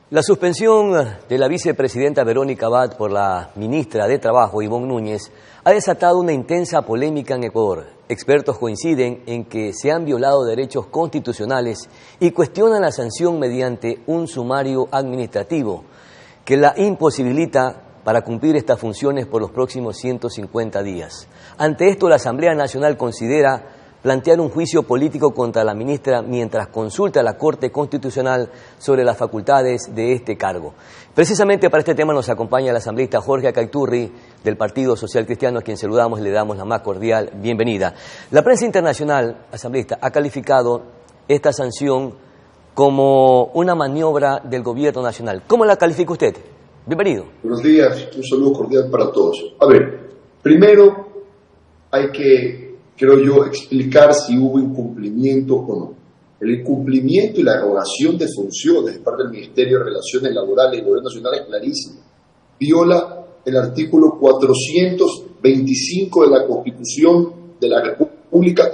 La suspensión de la vicepresidenta Verónica Abad por la ministra de Trabajo, Ivonne Núñez, ha desatado una intensa polémica en Ecuador. Expertos coinciden en que se han violado derechos constitucionales y cuestionan la sanción mediante un sumario administrativo que la imposibilita para cumplir estas funciones por los próximos 150 días. Ante esto, la Asamblea Nacional considera plantear un juicio político contra la ministra mientras consulta a la Corte Constitucional sobre las facultades de este cargo. Precisamente para este tema nos acompaña el asambleísta Jorge Acaiturri del Partido Social Cristiano, a quien saludamos y le damos la más cordial bienvenida. La prensa internacional, asambleísta, ha calificado esta sanción como una maniobra del gobierno nacional. ¿Cómo la califica usted? Bienvenido. Buenos días, un saludo cordial para todos. A ver, primero hay que, creo yo, explicar si hubo incumplimiento o no. El incumplimiento y la erogación de funciones de parte del Ministerio de Relaciones Laborales y el Gobierno Nacional es clarísimo. Viola el artículo 425 de la Constitución de la República,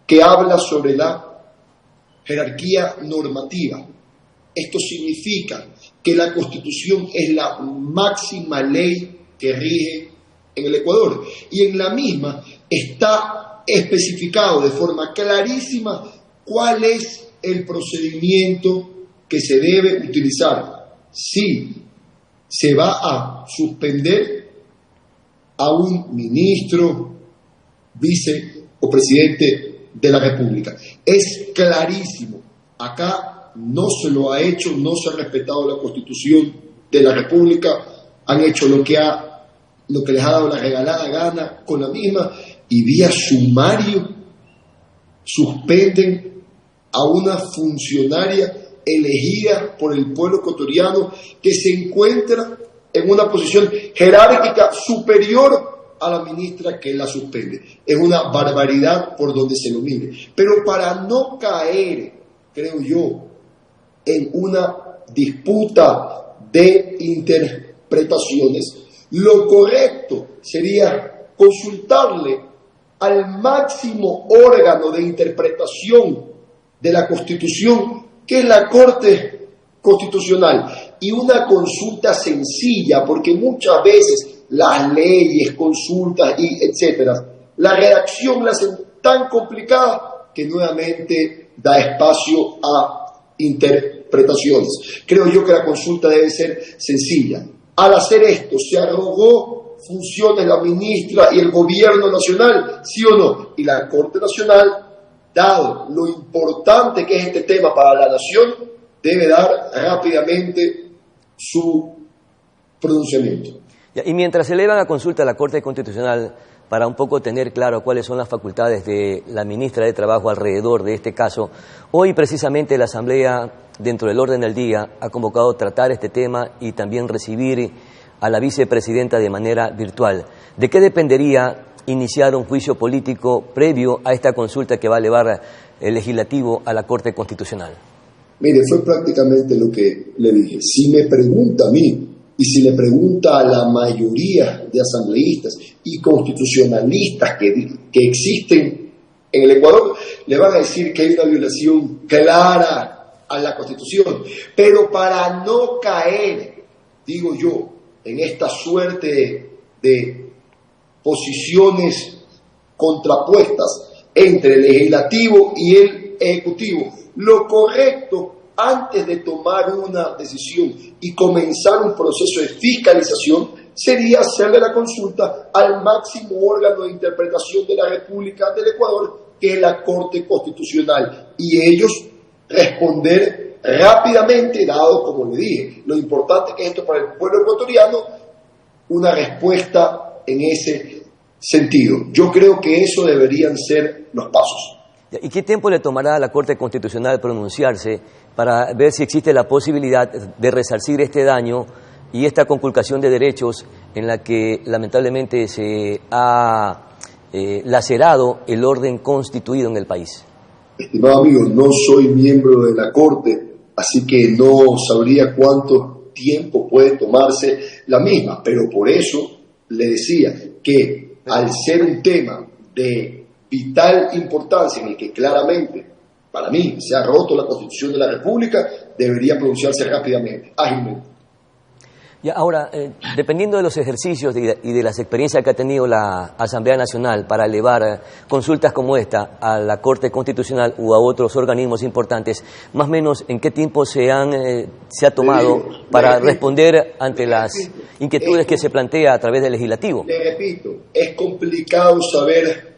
que habla sobre la jerarquía normativa. Esto significa que la Constitución es la máxima ley que rige en el Ecuador, y en la misma está especificado de forma clarísima cuál es el procedimiento que se debe utilizar si se va a suspender a un ministro, vice o presidente de la República. Es clarísimo. Acá no se lo ha hecho, no se ha respetado la Constitución de la República, han hecho lo que les ha dado la regalada gana con la misma, y vía sumario suspenden a una funcionaria elegida por el pueblo ecuatoriano que se encuentra en una posición jerárquica superior a la ministra que la suspende. Es una barbaridad por donde se lo mire. Pero para no caer, creo yo, en una disputa de interpretaciones, lo correcto sería consultarle al máximo órgano de interpretación de la Constitución, que es la Corte Constitucional, y una consulta sencilla, porque muchas veces las leyes, consultas y etcétera, la redacción la hacen tan complicada que nuevamente da espacio a interpretaciones. Creo yo que la consulta debe ser sencilla. Al hacer esto, ¿se arrogó funciones la ministra y el gobierno nacional? ¿Sí o no? Y la Corte Nacional, dado lo importante que es este tema para la nación, debe dar rápidamente su pronunciamiento. Y mientras se elevan a consulta a la Corte Constitucional para un poco tener claro cuáles son las facultades de la ministra de Trabajo alrededor de este caso, hoy precisamente la Asamblea, dentro del orden del día, ha convocado a tratar este tema y también recibir a la vicepresidenta de manera virtual. ¿De qué dependería iniciar un juicio político previo a esta consulta que va a elevar el legislativo a la Corte Constitucional? Mire, fue prácticamente lo que le dije. Si me pregunta a mí, y si le pregunta a la mayoría de asambleístas y constitucionalistas que existen en el Ecuador, le van a decir que hay una violación clara a la Constitución. Pero para no caer, digo yo, en esta suerte de posiciones contrapuestas entre el legislativo y el ejecutivo, lo correcto antes de tomar una decisión y comenzar un proceso de fiscalización sería hacerle la consulta al máximo órgano de interpretación de la República del Ecuador, que es la Corte Constitucional, y ellos responder rápidamente, dado, como le dije, lo importante que es esto para el pueblo ecuatoriano, una respuesta en ese sentido. Yo creo que eso deberían ser los pasos. ¿Y qué tiempo le tomará a la Corte Constitucional pronunciarse para ver si existe la posibilidad de resarcir este daño y esta conculcación de derechos en la que lamentablemente se ha lacerado el orden constituido en el país? Estimado amigo, no soy miembro de la Corte, así que no sabría cuánto tiempo puede tomarse la misma, pero por eso le decía que al ser un tema de vital importancia en el que claramente para mí, se ha roto la Constitución de la República, debería pronunciarse rápidamente, ágilmente. Y ahora, dependiendo de los ejercicios y de las experiencias que ha tenido la Asamblea Nacional para elevar consultas como esta a la Corte Constitucional u a otros organismos importantes, más o menos en qué tiempo se ha tomado para responder ante las inquietudes que se plantea a través del legislativo. Le repito, es complicado saber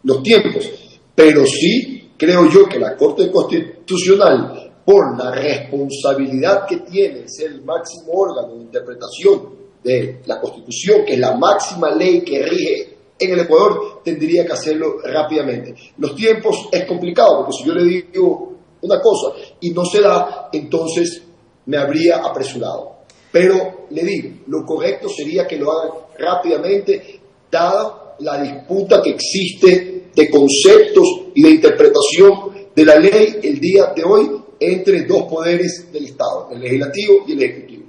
los tiempos, pero sí creo yo que la Corte Constitucional, por la responsabilidad que tiene ser el máximo órgano de interpretación de la Constitución, que es la máxima ley que rige en el Ecuador, tendría que hacerlo rápidamente. Los tiempos es complicado, porque si yo le digo una cosa y no se da, entonces me habría apresurado. Pero le digo, lo correcto sería que lo hagan rápidamente, dada la disputa que existe de conceptos y de interpretación de la ley el día de hoy entre dos poderes del Estado, el legislativo y el ejecutivo.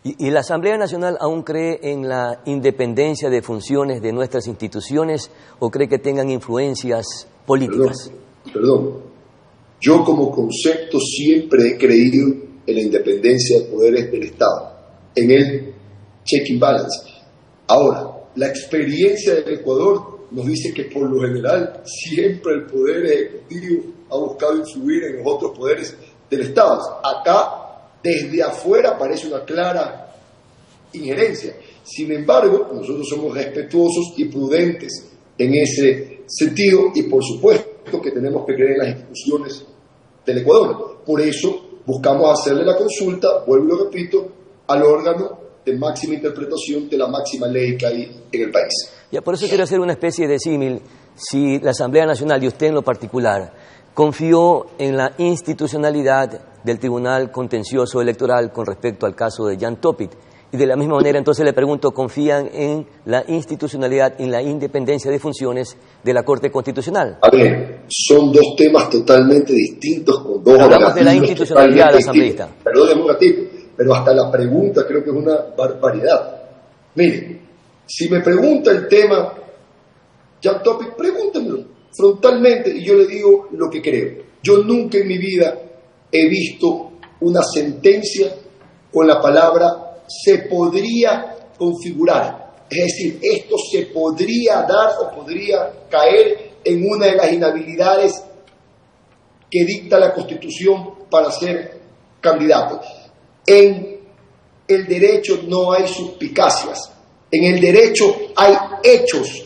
¿Y la Asamblea Nacional aún cree en la independencia de funciones de nuestras instituciones o cree que tengan influencias políticas? Perdón. Yo como concepto siempre he creído en la independencia de poderes del Estado, en el check and balance. Ahora, la experiencia del Ecuador nos dice que por lo general siempre el poder ejecutivo ha buscado influir en los otros poderes del Estado. Acá, desde afuera, parece una clara injerencia. Sin embargo, nosotros somos respetuosos y prudentes en ese sentido y por supuesto que tenemos que creer en las instituciones del Ecuador. Por eso buscamos hacerle la consulta, vuelvo y lo repito, al órgano de máxima interpretación de la máxima ley que hay en el país. Ya, por eso quiero hacer una especie de símil. Si la Asamblea Nacional, y usted en lo particular, confió en la institucionalidad del Tribunal Contencioso Electoral con respecto al caso de Jan Topic, y de la misma manera, entonces le pregunto, ¿confían en la institucionalidad y en la independencia de funciones de la Corte Constitucional? A ver, son dos temas totalmente distintos, con dos hablamos de la institucionalidad asambleísta. Perdóneme un ratito, pero hasta la pregunta creo que es una barbaridad. Mire, si me pregunta el tema Jan Topic, pregúntemelo frontalmente y yo le digo lo que creo. Yo nunca en mi vida he visto una sentencia con la palabra se podría configurar. Es decir, esto se podría dar o podría caer en una de las inhabilidades que dicta la Constitución para ser candidato. En el derecho no hay suspicacias, en el derecho hay hechos.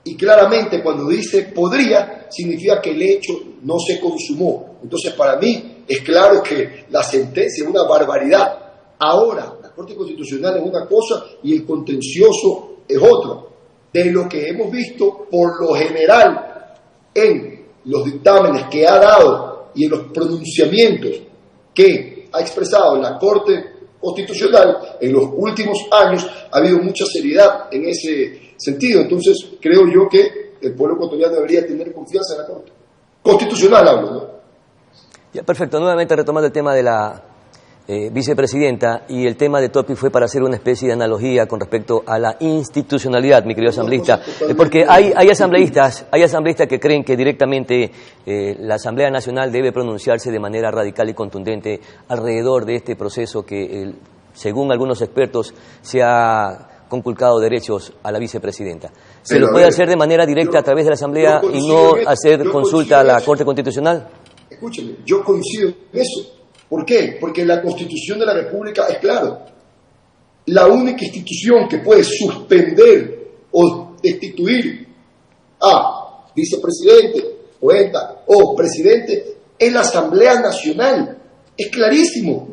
Y claramente cuando dice podría, significa que el hecho no se consumó. Entonces para mí es claro que la sentencia es una barbaridad. Ahora, la Corte Constitucional es una cosa y el contencioso es otra. De lo que hemos visto, por lo general, en los dictámenes que ha dado y en los pronunciamientos que ha expresado la Corte Constitucional, en los últimos años ha habido mucha seriedad en ese sentido. Entonces, creo yo que el pueblo ecuatoriano debería tener confianza en la Corte Constitucional, hablo, ¿no? Ya, perfecto. Nuevamente retomando el tema de la vicepresidenta, y el tema de Topic fue para hacer una especie de analogía con respecto a la institucionalidad, mi querido asambleísta, porque hay asambleístas que creen que directamente la Asamblea Nacional debe pronunciarse de manera radical y contundente alrededor de este proceso que, según algunos expertos, se ha conculcado derechos a la vicepresidenta. ¿Se lo puede hacer de manera directa a través de la Asamblea y no hacer consulta a la Corte Constitucional? Escúcheme, yo coincido en eso. ¿Por qué? Porque la Constitución de la República es claro. La única institución que puede suspender o destituir a vicepresidente, poeta o presidente es la Asamblea Nacional. Es clarísimo.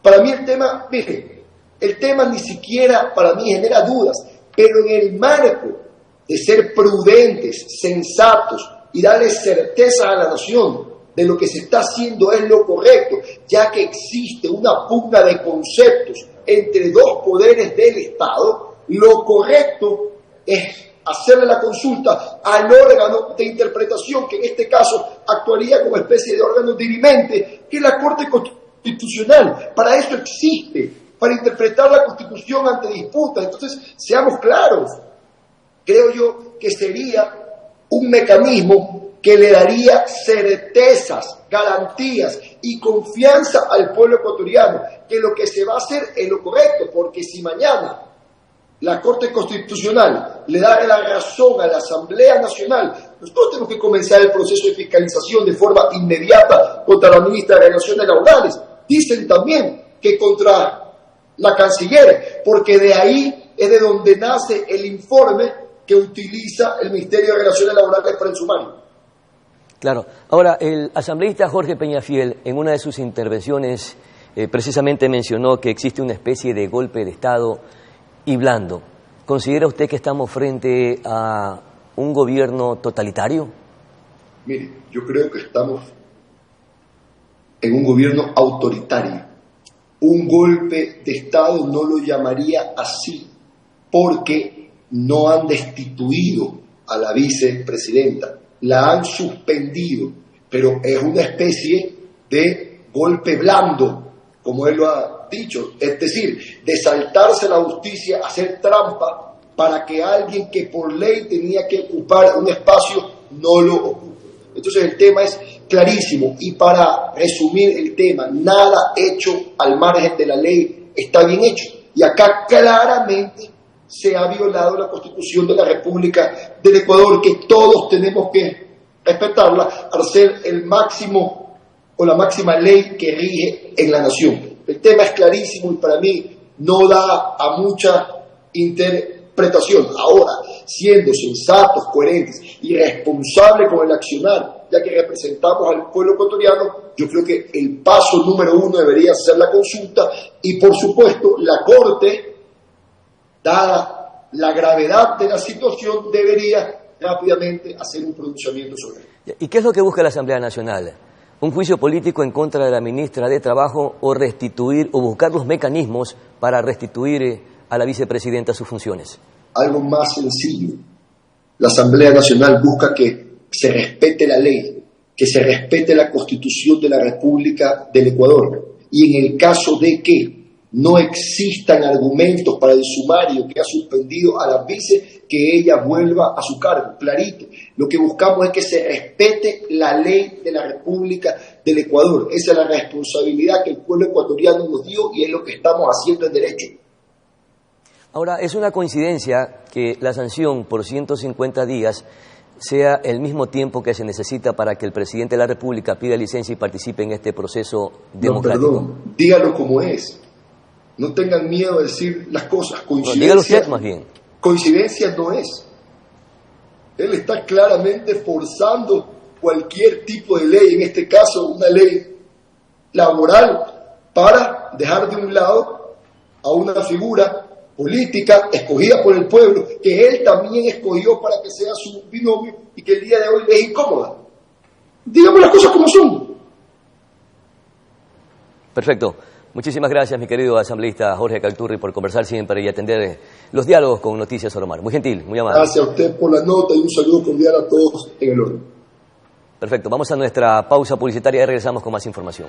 Para mí el tema, mire, el tema ni siquiera para mí genera dudas, pero en el marco de ser prudentes, sensatos y darle certeza a la nación de lo que se está haciendo es lo correcto, ya que existe una pugna de conceptos entre dos poderes del Estado, lo correcto es hacerle la consulta al órgano de interpretación, que en este caso actuaría como especie de órgano dirimente, que es la Corte Constitucional. Para eso existe, para interpretar la Constitución ante disputas. Entonces, seamos claros, creo yo que sería un mecanismo que le daría certezas, garantías y confianza al pueblo ecuatoriano, que lo que se va a hacer es lo correcto, porque si mañana la Corte Constitucional le da la razón a la Asamblea Nacional, nosotros tenemos que comenzar el proceso de fiscalización de forma inmediata contra la ministra de Relaciones Laborales. Dicen también que contra la canciller, porque de ahí es de donde nace el informe que utiliza el Ministerio de Relaciones Laborales para el sumario. Claro. Ahora, el asambleísta Jorge Peñafiel, en una de sus intervenciones, precisamente mencionó que existe una especie de golpe de Estado y blando. ¿Considera usted que estamos frente a un gobierno totalitario? Mire, yo creo que estamos en un gobierno autoritario. Un golpe de Estado no lo llamaría así, porque no han destituido a la vicepresidenta, la han suspendido, pero es una especie de golpe blando, como él lo ha dicho, es decir, de saltarse la justicia, hacer trampa para que alguien que por ley tenía que ocupar un espacio no lo ocupe. Entonces el tema es clarísimo, y para resumir el tema, nada hecho al margen de la ley está bien hecho, y acá claramente se ha violado la Constitución de la República del Ecuador, que todos tenemos que respetarla al ser el máximo o la máxima ley que rige en la nación. El tema es clarísimo y para mí no da a mucha interpretación. Ahora, siendo sensatos, coherentes y responsables con el accionar, ya que representamos al pueblo ecuatoriano, yo creo que el paso número 1 debería ser la consulta y, por supuesto, la Corte, dada la gravedad de la situación, debería rápidamente hacer un pronunciamiento sobre él. ¿Y qué es lo que busca la Asamblea Nacional? ¿Un juicio político en contra de la ministra de Trabajo o restituir o buscar los mecanismos para restituir a la vicepresidenta sus funciones? Algo más sencillo. La Asamblea Nacional busca que se respete la ley, que se respete la Constitución de la República del Ecuador. Y en el caso de que no existan argumentos para el sumario que ha suspendido a la vice, que ella vuelva a su cargo, clarito. Lo que buscamos es que se respete la ley de la República del Ecuador. Esa es la responsabilidad que el pueblo ecuatoriano nos dio y es lo que estamos haciendo en derecho. Ahora, es una coincidencia que la sanción por 150 días sea el mismo tiempo que se necesita para que el presidente de la República pida licencia y participe en este proceso democrático. No, perdón, dígalo como es. No tengan miedo a decir las cosas. Dígalo usted más bien. Coincidencia no es. Él está claramente forzando cualquier tipo de ley, en este caso una ley laboral, para dejar de un lado a una figura política escogida por el pueblo, que él también escogió para que sea su binomio y que el día de hoy le es incómoda. Digamos las cosas como son. Perfecto. Muchísimas gracias, mi querido asambleísta Jorge Calturri, por conversar siempre y atender los diálogos con Noticias Oromar. Muy gentil, muy amable. Gracias a usted por la nota y un saludo cordial a todos en el orden. Perfecto, vamos a nuestra pausa publicitaria y regresamos con más información.